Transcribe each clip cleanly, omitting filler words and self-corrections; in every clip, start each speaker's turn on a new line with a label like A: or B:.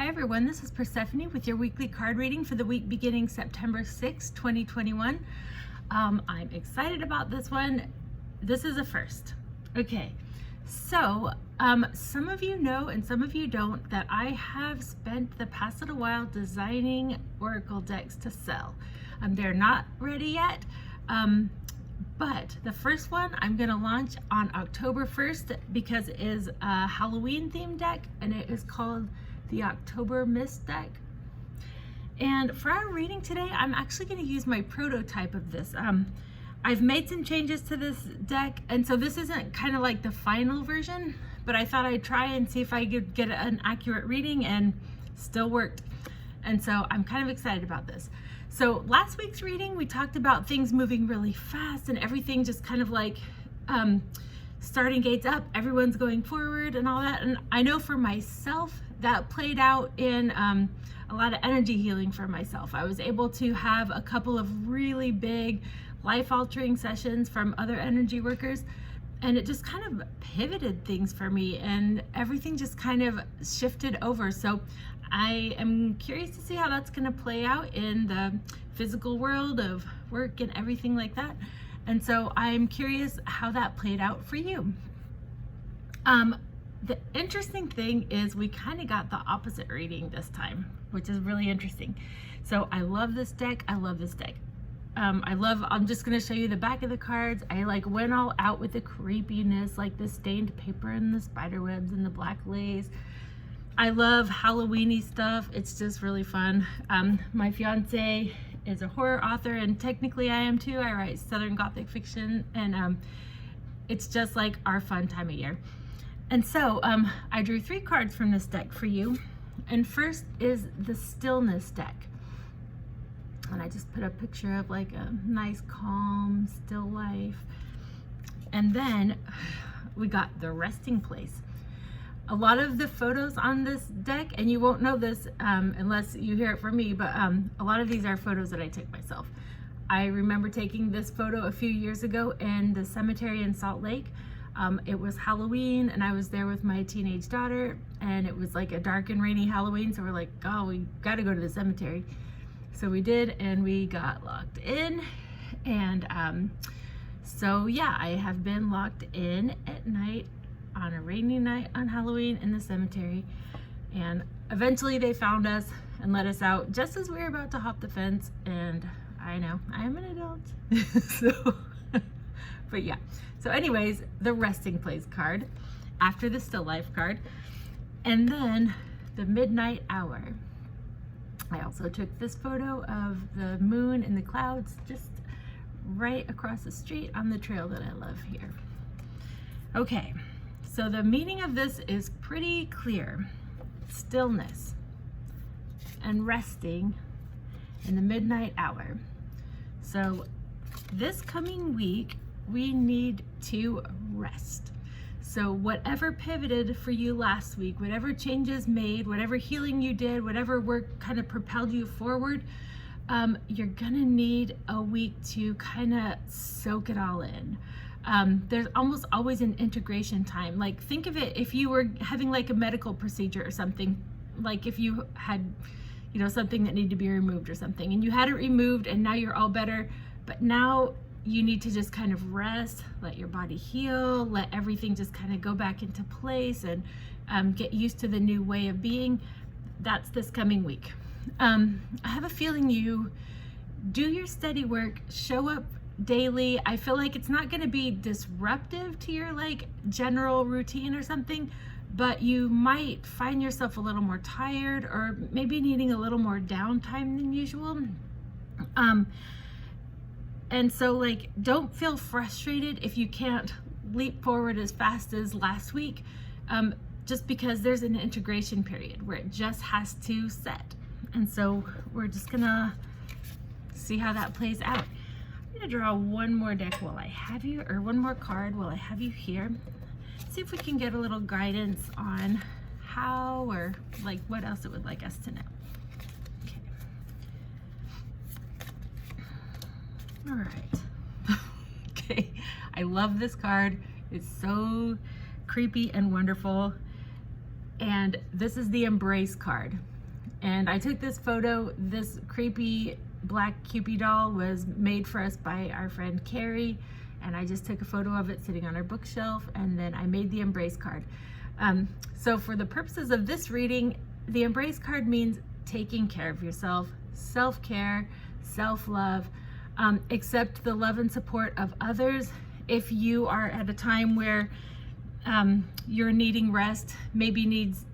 A: everyone, this is Persephone with your weekly card reading for the week beginning September 6, 2021. I'm excited about this one. This is a first. Okay, so some of you know and some of you don't that I have spent the past little while designing oracle decks to sell. They're not ready yet, but the first one I'm going to launch on October 1st because it is a Halloween themed deck, and it is called the October Mist deck. And for our reading today, I'm actually going to use my prototype of this. I've made some changes to this deck, and so this isn't kind of like the final version, but I thought I'd try and see if I could get an accurate reading, and still worked. And so I'm kind of excited about this. So last week's reading, we talked about things moving really fast and everything just kind of like starting gates up, everyone's going forward and all that. And I know for myself, that played out in a lot of energy healing for myself. I was able to have a couple of really big life-altering sessions from other energy workers, and it just kind of pivoted things for me, and everything just kind of shifted over. So I am curious to see how that's going to play out in the physical world of work and everything like that. And so I'm curious how that played out for you. The interesting thing is we kind of got the opposite reading this time, which is really interesting. So I love this deck. I love this deck. I'm just going to show you the back of the cards. I went all out with the creepiness, like the stained paper and the spider webs and the black lace. I love Halloween-y stuff. It's just really fun. My fiance is a horror author, and technically I am too. I write Southern Gothic fiction, and it's just like our fun time of year. And so I drew 3 cards from this deck for you. And first is the Stillness deck. And I just put a picture of like a nice, calm, still life. And then we got the Resting Place. A lot of the photos on this deck, and you won't know this unless you hear it from me, but a lot of these are photos that I took myself. I remember taking this photo a few years ago in the cemetery in Salt Lake. It was Halloween, and I was there with my teenage daughter, and it was like a dark and rainy Halloween, so we're like, oh, we gotta go to the cemetery. So we did, and we got locked in, and so yeah, I have been locked in at night on a rainy night on Halloween in the cemetery, and eventually they found us and let us out just as we were about to hop the fence. And I know I am an adult. So but yeah, so anyways, the Resting Place card after the Still Life card, and then the Midnight Hour. I also took this photo of the moon and the clouds just right across the street on the trail that I love here. Okay, so the meaning of this is pretty clear. Stillness and resting in the midnight hour. So this coming week, we need to rest. So whatever pivoted for you last week, whatever changes made, whatever healing you did, whatever work kind of propelled you forward, you're gonna need a week to kind of soak it all in. There's almost always an integration time. Like, think of it if you were having like a medical procedure or something, like if you had, you know, something that needed to be removed or something, and you had it removed and now you're all better, but now you need to just kind of rest, let your body heal, let everything just kind of go back into place, and get used to the new way of being. That's this coming week. I have a feeling you do your steady work, show up daily. I feel like it's not going to be disruptive to your like general routine or something, but you might find yourself a little more tired, or maybe needing a little more downtime than usual. And so like, don't feel frustrated if you can't leap forward as fast as last week, just because there's an integration period where it just has to set. And so we're just gonna see how that plays out. I'm gonna draw one more deck while I have you, or one more card while I have you here. See if we can get a little guidance on how, or like what else it would like us to know. All right. Okay, I love this card. It's so creepy and wonderful. And this is the Embrace card. And I took this photo. This creepy black Cupid doll was made for us by our friend Carrie, and I just took a photo of it sitting on our bookshelf, and then I made the embrace card. So for the purposes of this reading, the embrace card means taking care of yourself, self-care, self-love, accept the love and support of others. If you are at a time where you're needing rest, maybe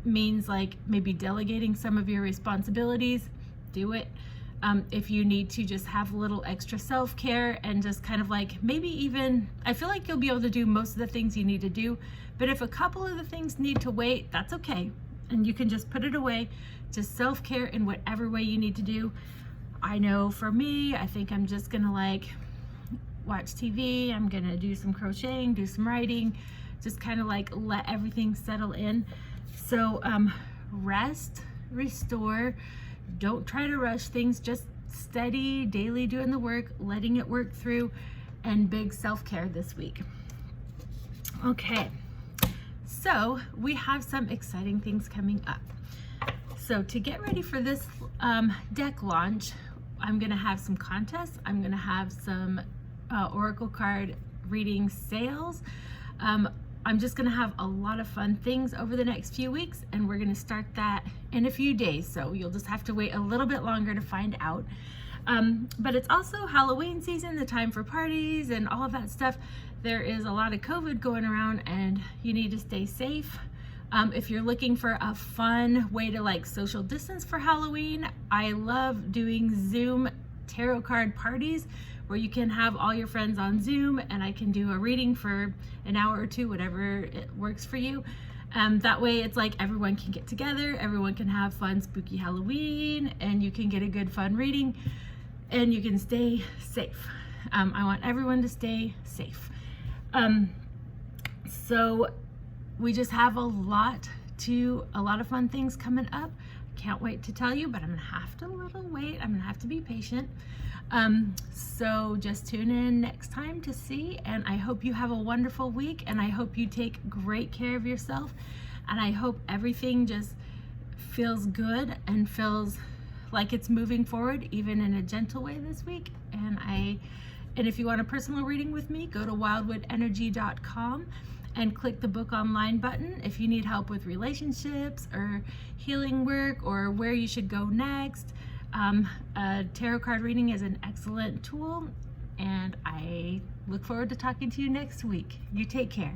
A: means like maybe delegating some of your responsibilities, do it. If you need to just have a little extra self-care and just kind of like maybe even, I feel like you'll be able to do most of the things you need to do, but if a couple of the things need to wait, that's okay. And you can just put it away, just self-care in whatever way you need to do. I know for me, I think I'm just gonna like watch TV, I'm gonna do some crocheting, do some writing, just kind of like let everything settle in. So rest, restore, don't try to rush things, just steady, daily doing the work, letting it work through, and big self-care this week. Okay, so we have some exciting things coming up. So to get ready for this deck launch, I'm gonna have some contests, I'm gonna have some Oracle card reading sales. I'm just gonna have a lot of fun things over the next few weeks, and we're gonna start that in a few days, so you'll just have to wait a little bit longer to find out. But it's also Halloween season, the time for parties and all of that stuff. There is a lot of COVID going around, and you need to stay safe. If you're looking for a fun way to like social distance for Halloween, I love doing Zoom tarot card parties where you can have all your friends on Zoom, and I can do a reading for an hour or two, whatever it works for you. That way it's like everyone can get together, everyone can have fun spooky Halloween, and you can get a good fun reading, and you can stay safe. I want everyone to stay safe. So we just have a lot of fun things coming up. Can't wait to tell you, but I'm gonna have to wait. I'm gonna have to be patient. So just tune in next time to see, and I hope you have a wonderful week, and I hope you take great care of yourself, and I hope everything just feels good and feels like it's moving forward, even in a gentle way this week. And if you want a personal reading with me, go to wildwoodenergy.com and click the book online button if you need help with relationships or healing work or where you should go next. A tarot card reading is an excellent tool, and I look forward to talking to you next week. You take care.